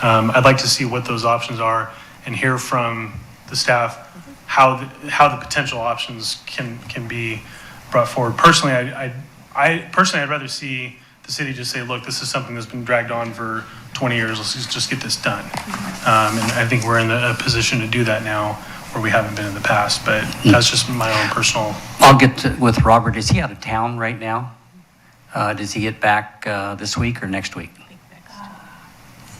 I'd like to see what those options are and hear from the staff how the potential options can be brought forward. Personally, I'd rather see the city just say, look, this is something that's been dragged on for 20 years. Let's just get this done. And I think we're in a position to do that now where we haven't been in the past, but that's just my own personal. I'll get with Robert. Is he out of town right now? Does he get back this week or next week?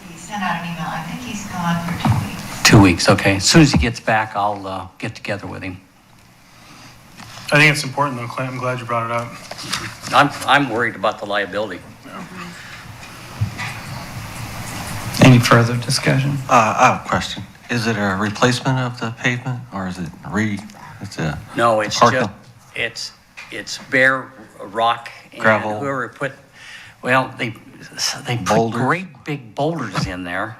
He sent out an email. I think he's gone for 2 weeks. 2 weeks, okay. As soon as he gets back, I'll get together with him. I think it's important though, Clint. I'm glad you brought it up. I'm worried about the liability. Any further discussion? I have a question. Is it a replacement of the pavement, or is it No, it's parking? just, it's bare rock. And Gravel. whoever put, they put Boulders. great big boulders in there,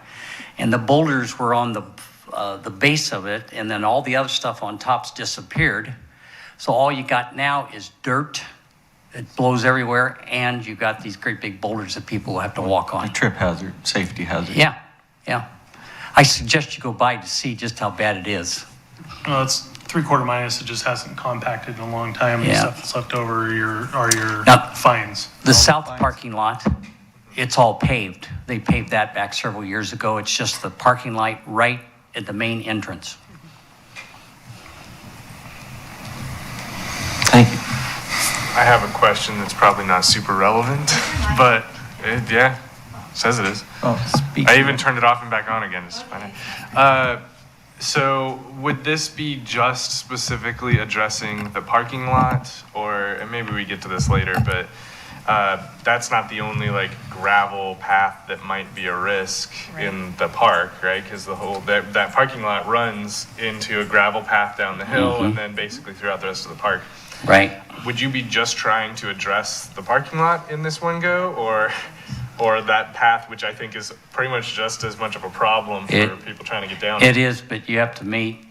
and the boulders were on the base of it, and then all the other stuff on top's disappeared. So all you got now is dirt. It blows everywhere, and you got these great big boulders that people will have to walk A on. trip hazard, safety hazard? Yeah. I suggest you go by to see just how bad it is. Well, it's 3/4 minus. It just hasn't compacted in a long time. The Yeah. stuff that's left over are your Now, fines. The south parking lot, it's all paved. They paved that back several years ago. It's just the parking lot right at the main entrance. Thank you. I have a question that's probably not super relevant, but it says it is. Oh, speak. I even turned it off and back on again. It's fine. So would this be just specifically addressing the parking lot, and maybe we get to this later, but that's not the only gravel path that might be a risk in the park, right? Because that parking lot runs into a gravel path down the hill and then basically throughout the rest of the park. Right. Would you be just trying to address the parking lot in this one go, or or that path, which I think is pretty much just as much of a problem for people trying to get down. It is, but you have to meet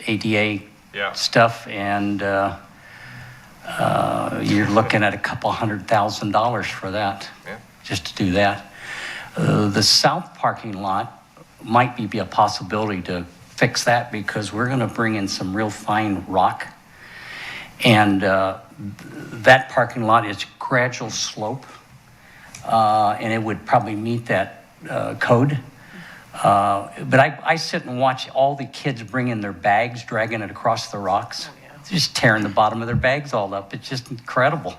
ADA Yeah. stuff, and you're looking at a couple $100,000 for that, Yeah. just to do that. The south parking lot might be a possibility to fix that, because we're going to bring in some real fine rock. And that parking lot is gradual slope, and it would probably meet that code. But I sit and watch all the kids bring in their bags, dragging it across the rocks, just tearing the bottom of their bags all up. It's just incredible.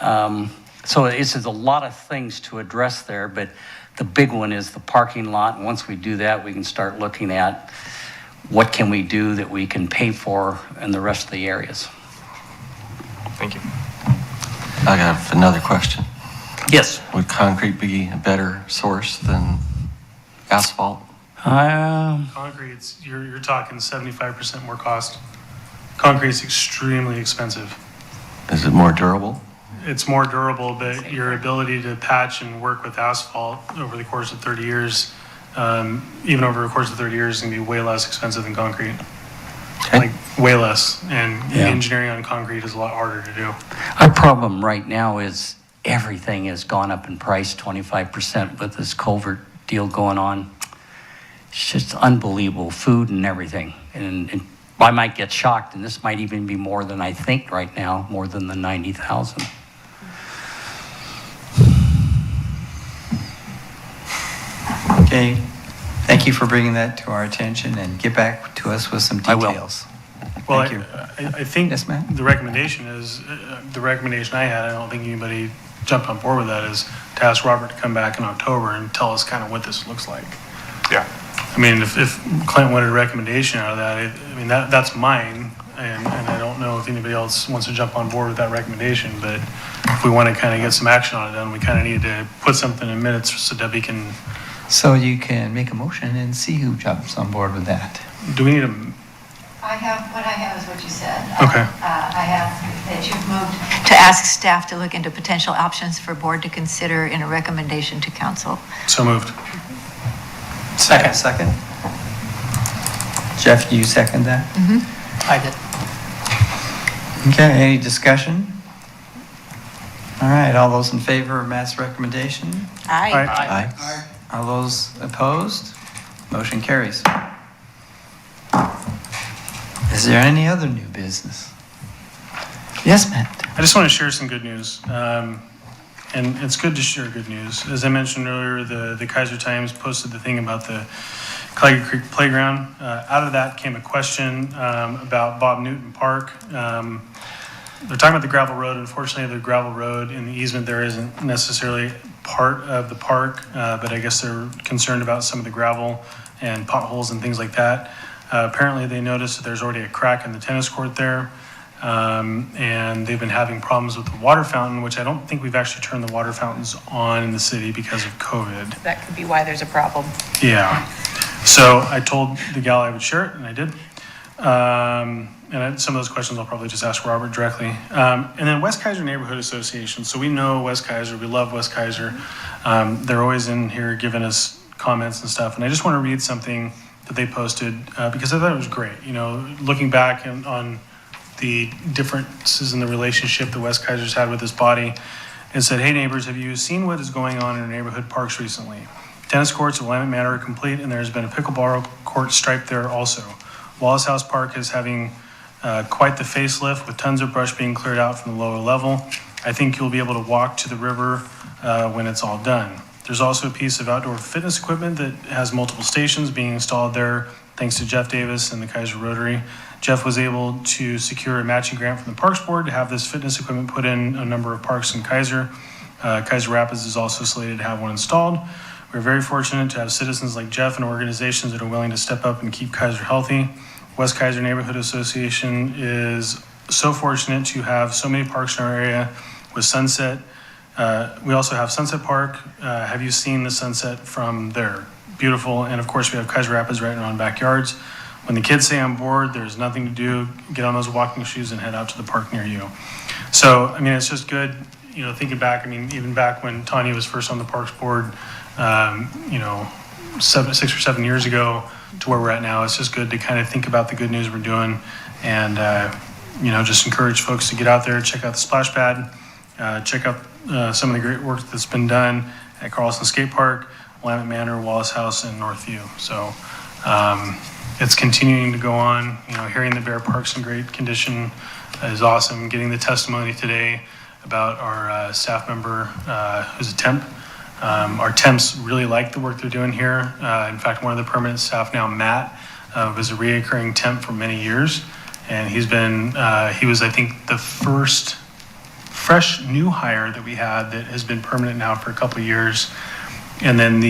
So it's a lot of things to address there, but the big one is the parking lot. And once we do that, we can start looking at what can we do that we can pay for in the rest of the areas. Thank you. I got another question. Yes. Would concrete be a better source than asphalt? Concrete's, you're talking 75% more cost. Concrete's extremely expensive. Is it more durable? It's more durable, but your ability to patch and work with asphalt over the course of 30 years, even over the course of 30 years, is going to be way less expensive than concrete. Okay. Like, way less. And Yeah. engineering on concrete is a lot harder to do. Our problem right now is everything has gone up in price 25% with this culvert deal going on. It's just unbelievable, food and everything. And I might get shocked, and this might even be more than I think right now, more than the 90,000. Okay, thank you for bringing that to our attention, and get back to us with some I will. details. Well, Thank you. I think Yes, ma'am? the recommendation is, the recommendation I had, I don't think anybody jumped on board with that, is to ask Robert to come back in October and tell us kind of what this looks like. Yeah. I mean, if Clint wanted a recommendation out of that, I mean, that's mine, and I don't know if anybody else wants to jump on board with that recommendation, but if we want to kind of get some action on it done, we kind of need to put something in minutes so Debbie can, So you can make a motion and see who jumps on board with that. do we need a, What I have is what you said. Okay. I have that you've moved to ask staff to look into potential options for board to consider in a recommendation to council. so moved. Second. Jeff, do you second that? I did. Okay, any discussion? All right, all those in favor of Matt's recommendation? Aye. Aye. Aye. All those opposed? Motion carries. Is there any other new business? Yes, Matt? I just want to share some good news. And it's good to share good news. As I mentioned earlier, the Keizer Times posted the thing about the Claggett Creek Playground. Out of that came a question about Bob Newton Park. They're talking about the gravel road. Unfortunately, the gravel road in the easement there isn't necessarily part of the park, but I guess they're concerned about some of the gravel and potholes and things like that. Apparently, they noticed that there's already a crack in the tennis court there. And they've been having problems with the water fountain, which I don't think we've actually turned the water fountains on in the city because of COVID. That could be why there's a problem. Yeah. So I told the gal I would share it, and I did. Some of those questions I'll probably just ask Robert directly. And then West Keizer Neighborhood Association. So we know West Keizer. We love West Keizer. They're always in here giving us comments and stuff. And I just want to read something that they posted because I thought it was great. You know, looking back on the differences in the relationship that West Keizer's had with this body. It said, "Hey neighbors, have you seen what is going on in our neighborhood parks recently? Tennis courts at Willamette Manor are complete, and there has been a pickleball court striped there also. Wallace House Park is having quite the facelift with tons of brush being cleared out from the lower level. I think you'll be able to walk to the river when it's all done. There's also a piece of outdoor fitness equipment that has multiple stations being installed there thanks to Jeff Davis and the Keizer Rotary. Jeff was able to secure a matching grant from the Parks Board to have this fitness equipment put in a number of parks in Keizer. Keizer Rapids is also slated to have one installed. We're very fortunate to have citizens like Jeff and organizations that are willing to step up and keep Keizer healthy. West Keizer Neighborhood Association is so fortunate to have so many parks in our area with Sunset. We also have Sunset Park. Have you seen the sunset from there? Beautiful. And of course, we have Keizer Rapids right in our own backyards. When the kids say I'm bored, there's nothing to do. Get on those walking shoes and head out to the park near you." So, I mean, it's just good. you know, thinking back, I mean, even back when Tanya was first on the Parks Board, you know, 6 or 7 years ago to where we're at now, it's just good to kind of think about the good news we're doing and, you know, just encourage folks to get out there, check out the splash pad, check out some of the great work that's been done at Carlson Skate Park, Willamette Manor, Wallace House, and Northview. So it's continuing to go on. You know, hearing that Bear Park's in great condition is awesome. Getting the testimony today about our staff member who's a temp. Our temps really like the work they're doing here. In fact, one of the permanent staff now, Matt, was a reoccurring temp for many years. And he's been, he was, I think, the first fresh new hire that we had that has been permanent now for a couple of years. And then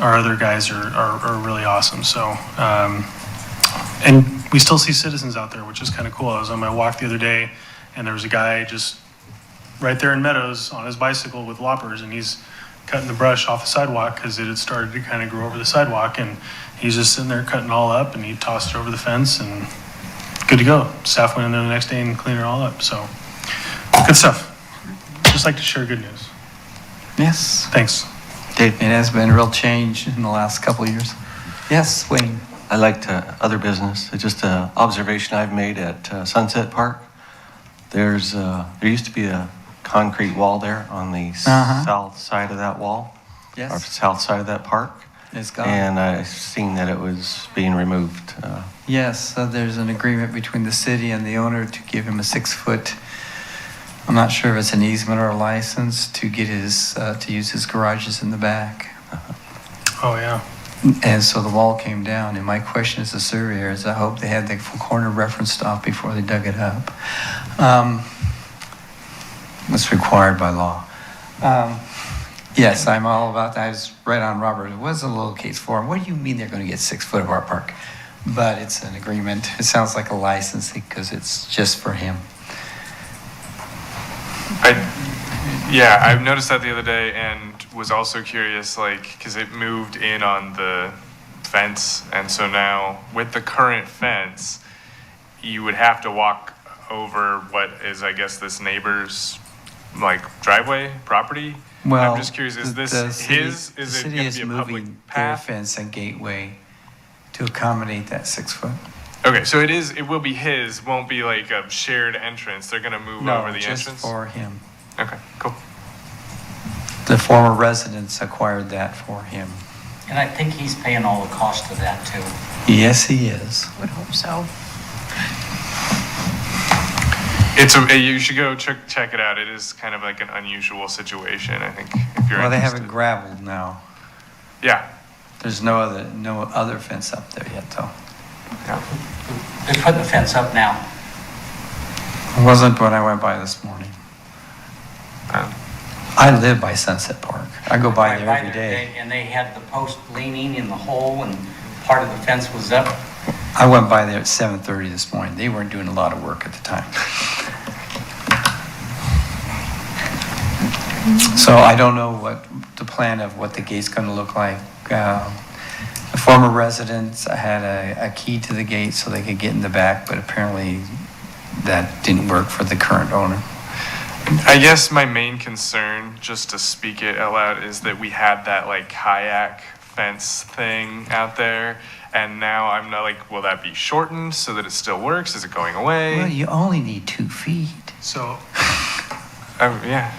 our other guys are really awesome. So, and we still see citizens out there, which is kind of cool. I was on my walk the other day and there was a guy just right there in Meadows on his bicycle with loppers, and he's cutting the brush off the sidewalk because it had started to kind of grow over the sidewalk, and he's just sitting there cutting it all up, and he tossed it over the fence and good to go. Staff went in there the next day and cleaned it all up. So good stuff. Just like to share good news. Yes. Thanks. Dave, it has been a real change in the last couple of years. Yes, Wayne. I liked other business. It's just an observation I've made at Sunset Park. There used to be a concrete wall there on the south side of that wall, Yes. or south side of that park. It's gone. And I've seen that it was being removed. Yes, so there's an agreement between the city and the owner to give him a 6-foot, I'm not sure if it's an easement or a license, to get his, to use his garages in the back. Oh, yeah. And so the wall came down, and my question as a surveyor is I hope they had the corner referenced off before they dug it up. It's required by law. Yes, I'm all about that. I was right on Robert. It was a little case for him. What do you mean they're going to get 6 foot of our park? But it's an agreement. It sounds like a license because it's just for him. Yeah, I've noticed that the other day and was also curious, like, because it moved in on the fence, and so now with the current fence, you would have to walk over what is, I guess, this neighbor's like driveway property. Well, I'm just curious, is this his? Is it going to be a public their path? fence and gateway to accommodate that 6 foot. Okay, so it will be his, won't be like a shared entrance. They're going to move over the just entrance? for him. Okay, cool. The former residents acquired that for him. And I think he's paying all the cost of that too. Yes, he is. Would hope so. You should go check it out. It is kind of like an unusual situation, I think, if you're Well, they have interested. it gravelled now. Yeah, There's no other fence up there yet, though. yeah. They're putting the fence up now. It wasn't when I went by this morning. Um, I live by Sunset Park. I go by there Right every day. And they had the post leaning in the hole and part of the fence was up. I went by there at 7:30 this morning. They weren't doing a lot of work at the time. So I don't know what the plan of what the gate's going to look like. The former residents had a key to the gate so they could get in the back, but apparently that didn't work for the current owner. I guess my main concern, just to speak it out loud, is that we had that like kayak fence thing out there, and now I'm not like, will that be shortened so that it still works? Is it going away? Well, you only need 2 feet. So Yeah.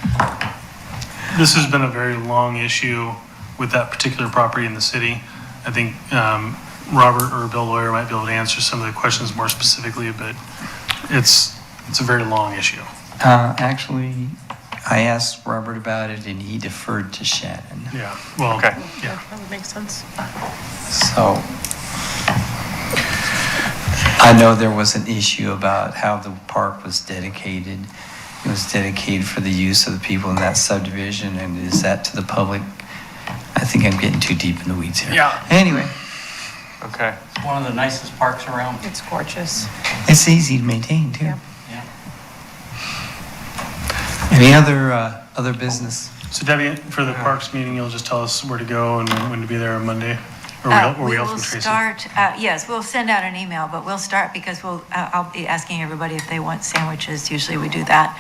this has been a very long issue with that particular property in the city. I think Robert or Bill Lawyer might be able to answer some of the questions more specifically, but it's a very long issue. Actually, I asked Robert about it and he deferred to Shannon. Yeah, well, Okay. yeah. That would make sense. So I know there was an issue about how the park was dedicated. It was dedicated for the use of the people in that subdivision, and is that to the public? I think I'm getting too deep in the weeds here. Yeah. Anyway, Okay. It's one of the nicest parks around. It's gorgeous. it's easy to maintain too. Yeah. Yeah. Any other business? So Debbie, for the Parks meeting, you'll just tell us where to go and when to be there on Monday? Or We we will from Tracy? start, yes, we'll send out an email, but we'll start because I'll be asking everybody if they want sandwiches. Usually we do that.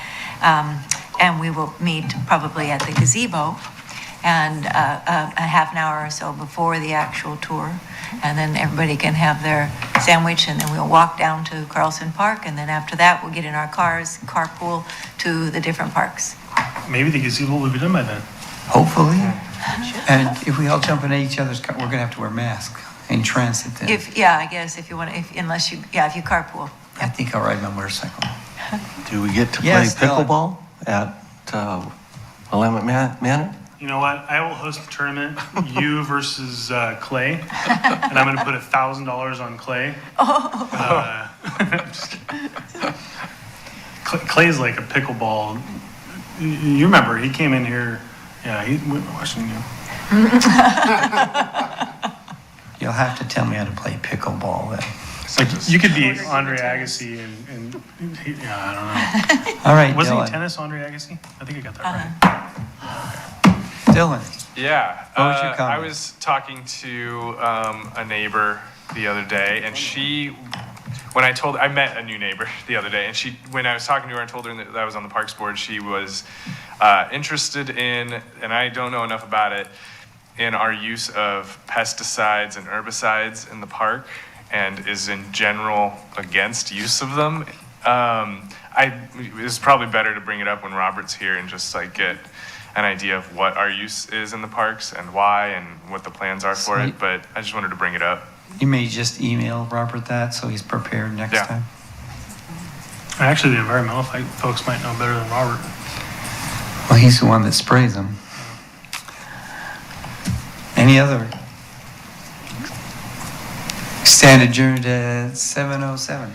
And we will meet probably at the gazebo and a half an hour or so before the actual tour. And then everybody can have their sandwich and then we'll walk down to Carlson Park. And then after that, we'll get in our cars, carpool to the different parks. Maybe the gazebo will be done by then. Hopefully. And if we all jump into each other's car, we're gonna have to wear masks in transit then. I guess if you want to, if you carpool. I think I'll ride my motorcycle. Do we get to play Yes, Dylan. pickleball at Willamette Manor? You know what? I will host the tournament, you versus Clay, and I'm going to put $1,000 on Clay. I'm just kidding. Clay's like a pickleball. You remember, he came in here. Yeah, we were watching you. You'll have to tell me how to play pickleball then. Like you could be Andre Agassi and I don't know. All right, Wasn't he Dylan. tennis, Andre Agassi? I think I got that right. Dylan, Yeah. What was your I comment? was talking to a neighbor the other day, and I met a new neighbor the other day, and when I was talking to her and told her that I was on the Parks Board, she was interested in, and I don't know enough about it, in our use of pesticides and herbicides in the park, and is in general against use of them. It's probably better to bring it up when Robert's here and just like get an idea of what our use is in the parks and why and what the plans are for it, but I just wanted to bring it up. you may just email Robert that so he's prepared next Yeah. time. Actually, the environmental folks might know better than Robert. Well, he's the one that sprays them. Any other? Stand adjourned at 7:07.